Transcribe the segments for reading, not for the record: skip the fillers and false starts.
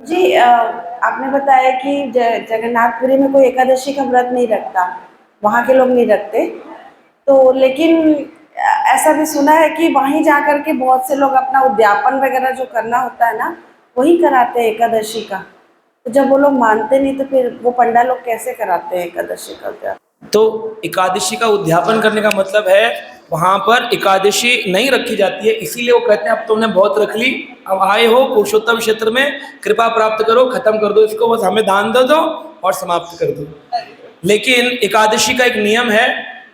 जी आपने बताया कि जगन्नाथपुरी में कोई एकादशी का व्रत नहीं रखता, वहाँ के लोग नहीं रखते। तो लेकिन ऐसा भी सुना है कि वहीं जा कर के बहुत से लोग अपना उद्यापन वगैरह जो करना होता है ना, वही कराते हैं एकादशी का। तो जब वो लोग मानते नहीं तो फिर वो पंडा लोग कैसे कराते हैं एकादशी का व्रत? तो एकादशी का उद्यापन करने का मतलब है वहां पर एकादशी नहीं रखी जाती है, इसीलिए वो कहते हैं अब तुमने बहुत रख ली, अब आए हो पुरुषोत्तम क्षेत्र में, कृपा प्राप्त करो, खत्म कर दो इसको, बस हमें दान दे दो और समाप्त कर दो। लेकिन एकादशी का एक नियम है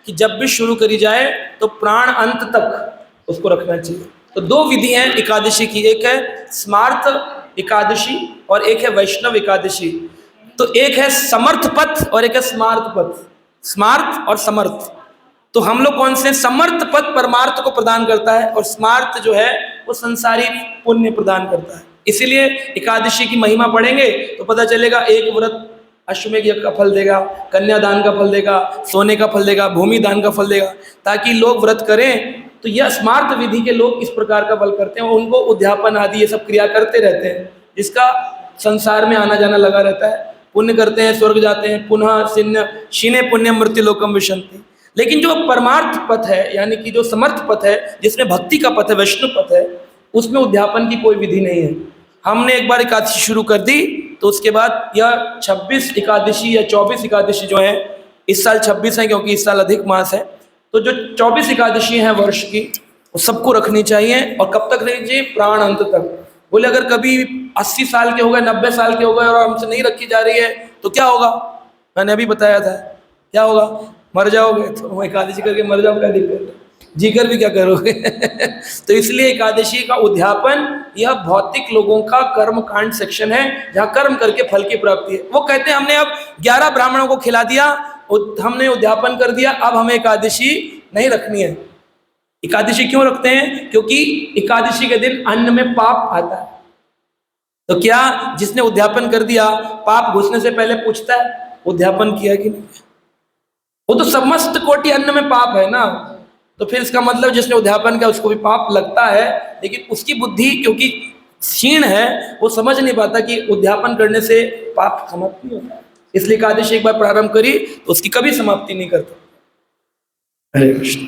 कि जब भी शुरू करी जाए तो प्राण अंत तक उसको रखना चाहिए। तो दो विधि हैं एकादशी की, एक है स्मार्त एकादशी और एक है वैष्णव एकादशी। तो एक है समर्थ पथ और एक है स्मार्त पथ, स्मार्त और समर्थ। तो हम लोग कौन से? समर्थ पद परमार्थ को प्रदान करता है और स्मार्त जो है वो संसारी पुण्य प्रदान करता है। इसीलिए एकादशी की महिमा पढ़ेंगे तो पता चलेगा एक व्रत अश्वमेध यज्ञ का फल देगा, कन्यादान का फल देगा, सोने का फल देगा, भूमि दान का फल देगा, ताकि लोग व्रत करें। तो यह स्मार्त विधि के लोग इस प्रकार का बल करते हैं, उनको उद्यापन आदि ये सब क्रिया करते रहते हैं, जिसका संसार में आना जाना लगा रहता है। पुण्य करते हैं, स्वर्ग जाते हैं, पुनः क्षीणे पुण्य मृत्यु लोकम विशंति। लेकिन जो परमार्थ पथ है, यानी कि जो समर्थ पथ है, जिसमें भक्ति का पथ है, वैष्णव पथ है, उसमें उद्यापन की कोई विधि नहीं है। हमने एक बार एकादशी शुरू कर दी तो उसके बाद यह 26 एकादशी या 24 एकादशी जो है, इस साल 26 है क्योंकि इस साल अधिक मास है, तो जो 24 एकादशी हैं वर्ष की, वो सबको रखनी चाहिए। और कब तक रखनी चाहिए? प्राण अंत तक। बोले अगर कभी 80 साल के हो गए, 90 साल के हो गए और हमसे नहीं रखी जा रही है तो क्या होगा? मैंने अभी बताया था, क्या होगा? मर जाओगे। तो एकादशी करके मर जाओ, क्या दिक्कत है? जीकर भी क्या करोगे? तो इसलिए एकादशी का उद्यापन यह भौतिक लोगों का कर्म कांड सेक्शन है, जहाँ कर्म करके फल की प्राप्ति है। वो कहते हैं हमने अब 11 ब्राह्मणों को खिला दिया, हमने उद्यापन कर दिया, अब हमें एकादशी नहीं रखनी है। एकादशी क्यों रखते हैं? क्योंकि एकादशी के दिन अन्न में पाप आता है। तो क्या जिसने उद्यापन कर दिया पाप घुसने से पहले पूछता है उद्यापन किया कि नहीं? वो तो समस्त कोटि अन्न में पाप है ना। तो फिर इसका मतलब जिसने उद्यापन किया उसको भी पाप लगता है, लेकिन उसकी बुद्धि क्योंकि क्षीण है, वो समझ नहीं पाता कि उद्यापन करने से पाप समाप्त नहीं होता। इसलिए एकादशी एक बार प्रारंभ करी तो उसकी कभी समाप्ति नहीं करता। हरे कृष्ण।